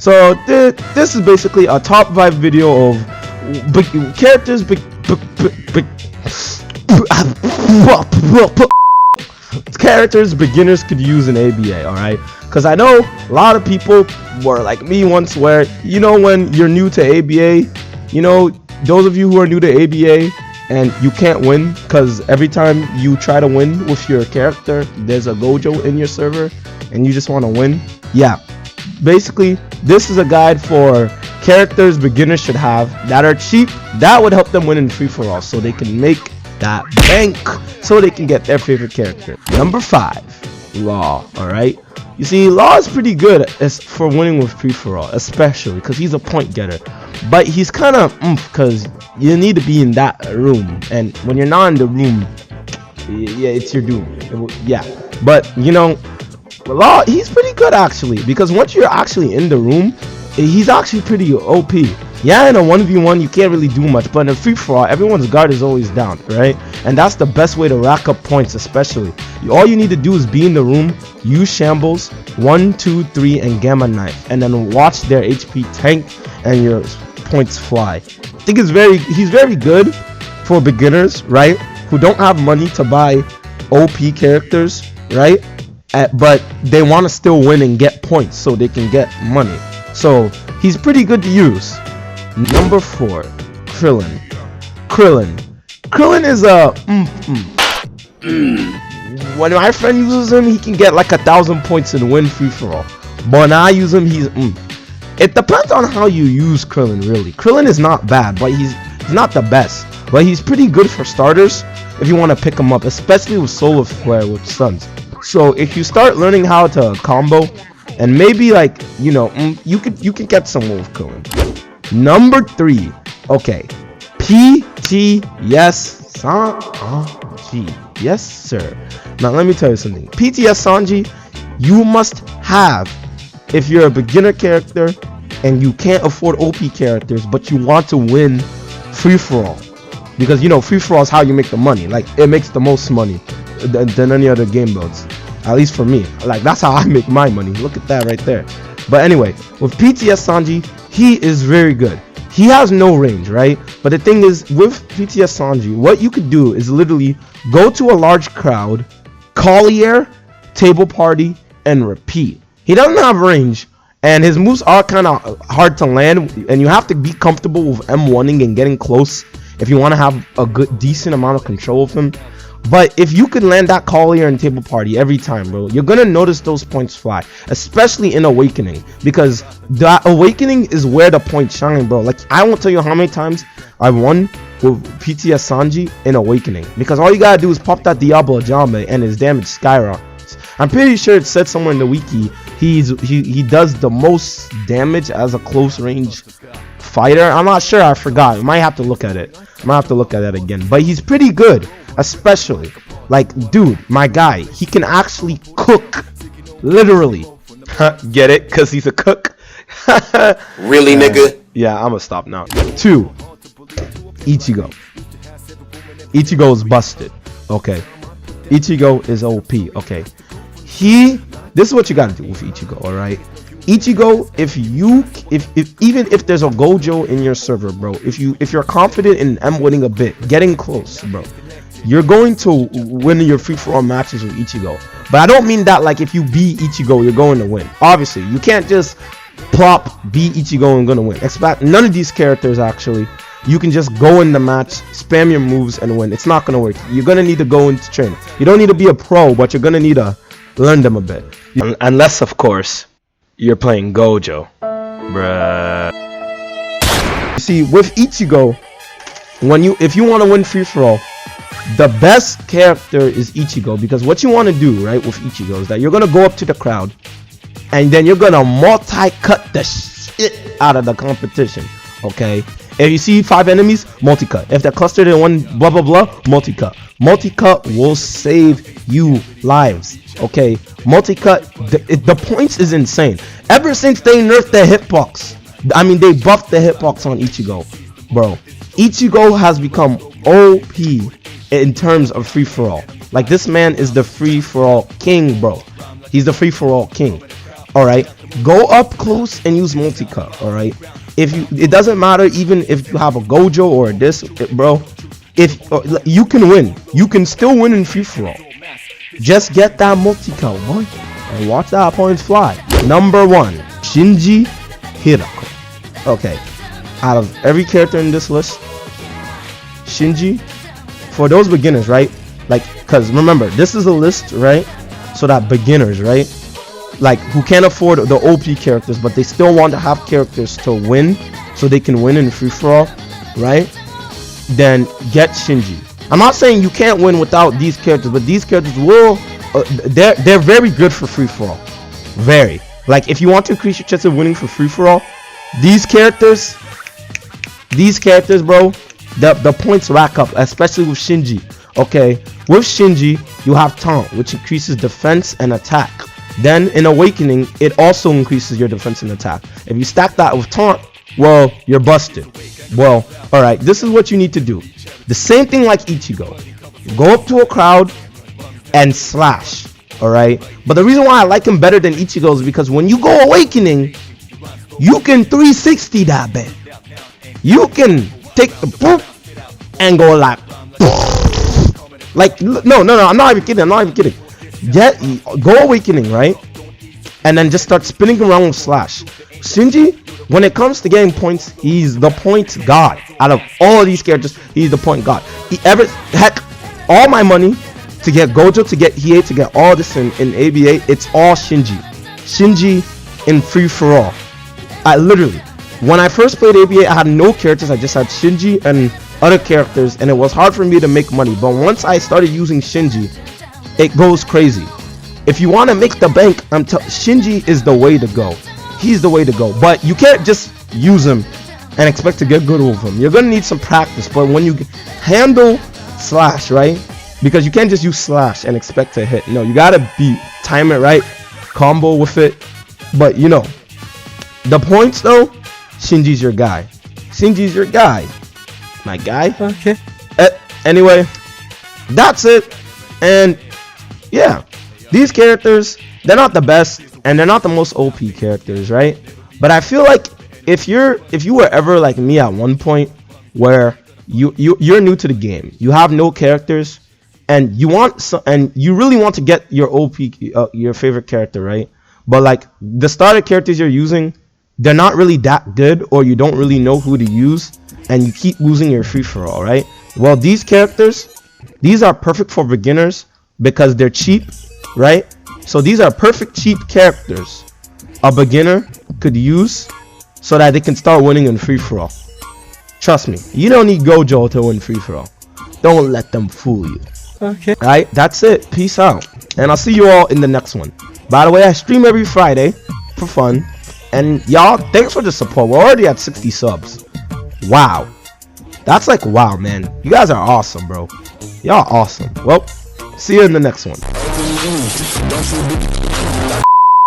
So this is basically a top 5 video of characters characters beginners could use in ABA. All right, because I know a lot of people were like me once, where when you're new to ABA, those of you who are new to ABA and you can't win because every time you try to win with your character, there's a gojo in your server and you just want to win. Yeah, basically this is a guide for characters beginners should have that are cheap, that would help them win in free-for-all, so they can make that bank, so they can get their favorite character. Number 5, Law. All right, you see, Law is pretty good for winning with free-for-all, especially because he's a point getter, but he's kind of because you need to be in that room, and when you're not in the room, yeah, it's your doom. Yeah, but Law, he's pretty good actually, because once you're actually in the room, he's actually pretty OP. Yeah, in a 1v1 you can't really do much, but in a free-for-all everyone's guard is always down, right? And that's the best way to rack up points. Especially all you need to do is be in the room, use shambles 1, 2, 3 and gamma knife, and then watch their HP tank and your points fly. I think he's very good for beginners, right, who don't have money to buy OP characters, right, but they want to still win and get points so they can get money. So he's pretty good to use. Number 4, Krillin. Krillin is a when my friend uses him, he can get like 1,000 points and win free-for-all. But when I use him, he's it depends on how you use Krillin, really. Krillin is not bad, but he's not the best, but he's pretty good for starters if you want to pick him up, especially with solar flare with stuns. So if you start learning how to combo, and maybe like you can get somewhere with Krillin. Number 3, okay, ptsanji. Yes sir. Now let me tell you something. ptsanji you must have if you're a beginner character and you can't afford OP characters, but you want to win free-for-all, because free-for-all is how you make the money. Like, it makes the most money than any other game modes, at least for me. Like, that's how I make my money. Look at that right there. But anyway, with ptsanji, he is very good. He has no range, right? But the thing is, with ptsanji, what you could do is literally go to a large crowd, collier, table party, and repeat. He doesn't have range, and his moves are kind of hard to land, and you have to be comfortable with M1ing and getting close if you want to have a decent amount of control of him. But if you could land that collier and table party every time, bro, you're gonna notice those points fly, especially in Awakening, because that Awakening is where the points shine, bro. Like, I won't tell you how many times I won with ptsanji in Awakening, because all you gotta do is pop that Diablo Jame and his damage skyrockets. I'm pretty sure it said somewhere in the wiki he does the most damage as a close range fighter. I'm not sure, I forgot. I might have to look at it. Again. But he's pretty good, especially like, dude, my guy, he can actually cook, literally. Get it? Because he's a cook. Really, nigga? Yeah, I'm gonna stop now. 2, Ichigo. Ichigo is busted. Okay, Ichigo is OP. Okay, this is what you gotta do with Ichigo. All right, Ichigo, if even if there's a gojo in your server, bro, if you're confident in winning a bit, getting close, bro, you're going to win your free-for-all matches with Ichigo. But I don't mean that like if you beat Ichigo, you're going to win. Obviously, you can't just plop beat Ichigo and gonna win. Expect none of these characters actually. You can just go in the match, spam your moves and win. It's not gonna work. You're gonna need to go into training. You don't need to be a pro, but you're gonna need to learn them a bit. Unless, of course, you're playing Gojo, bruh. You see, with Ichigo, if you want to win free for all, the best character is Ichigo, because what you want to do, right, with Ichigo is that you're gonna go up to the crowd, and then you're gonna multi-cut the shit out of the competition. Okay, if you see 5 enemies, multi-cut. If they're clustered in one, blah blah blah, multi-cut. Multi-cut will save you lives. Okay, multi-cut, the points is insane. Ever since they nerfed the hitbox, I mean, they buffed the hitbox on Ichigo, bro. Ichigo has become OP in terms of free-for-all. Like, this man is the free-for-all king, bro. He's the free-for-all king. All right, Go up close and use multi-cut. All right. It doesn't matter even if you have a Gojo or a this, bro. If you can win, you can still win in free for all. Just get that multi-cut, boy, and watch that points fly. Number 1, Shinji Hirako. Okay, out of every character in this list, Shinji, for those beginners, right? Like, cause remember, this is a list, right? So that beginners, right? Like, who can't afford the OP characters, but they still want to have characters to win, so they can win in free for all, right? Then get Shinji. I'm not saying you can't win without these characters, but these characters will. They're very good for free for all. Very. Like, if you want to increase your chance of winning for free for all, these characters, bro, the points rack up, especially with Shinji. Okay, with Shinji, you have taunt, which increases defense and attack. Then in Awakening, it also increases your defense and attack. If you stack that with taunt, well, you're busted. Well, alright, this is what you need to do. The same thing like Ichigo. Go up to a crowd and slash. Alright? But the reason why I like him better than Ichigo is because when you go Awakening, you can 360 that bit. You can take the boop and go like no, I'm not even kidding. Go Awakening, right? And then just start spinning around with slash. Shinji, when it comes to getting points, he's the point god. Out of all of these characters, he's the point god. Heck, all my money to get Gojo, to get Hiei, to get all this in ABA, it's all Shinji. Shinji in free for all. I literally, when I first played ABA, I had no characters. I just had Shinji and other characters, and it was hard for me to make money. But once I started using Shinji, it goes crazy. If you want to make the bank, Shinji is the way to go. He's the way to go. But you can't just use him and expect to get good with him. You're gonna need some practice. But when you handle slash, right? Because you can't just use slash and expect to hit. No, you gotta time it right, combo with it. But you know, the points though, Shinji's your guy. Shinji's your guy, my guy. Okay. Anyway, that's it. And yeah, these characters, they're not the best and they're not the most OP characters, right? But I feel like if you were ever like me at one point where you're new to the game, you have no characters, and you really want to get your OP your favorite character, right? But like the starter characters you're using, they're not really that good, or you don't really know who to use, and you keep losing your free for all, right? Well, these characters, these are perfect for beginners because they're cheap, right? So these are perfect cheap characters a beginner could use so that they can start winning in free for all. Trust me, you don't need Gojo to win free for all. Don't let them fool you. Okay. Alright, that's it. Peace out. And I'll see you all in the next one. By the way, I stream every Friday for fun. And y'all, thanks for the support. We're already at 60 subs. Wow. That's like wow, man. You guys are awesome, bro. Y'all awesome. Well, see you in the next one.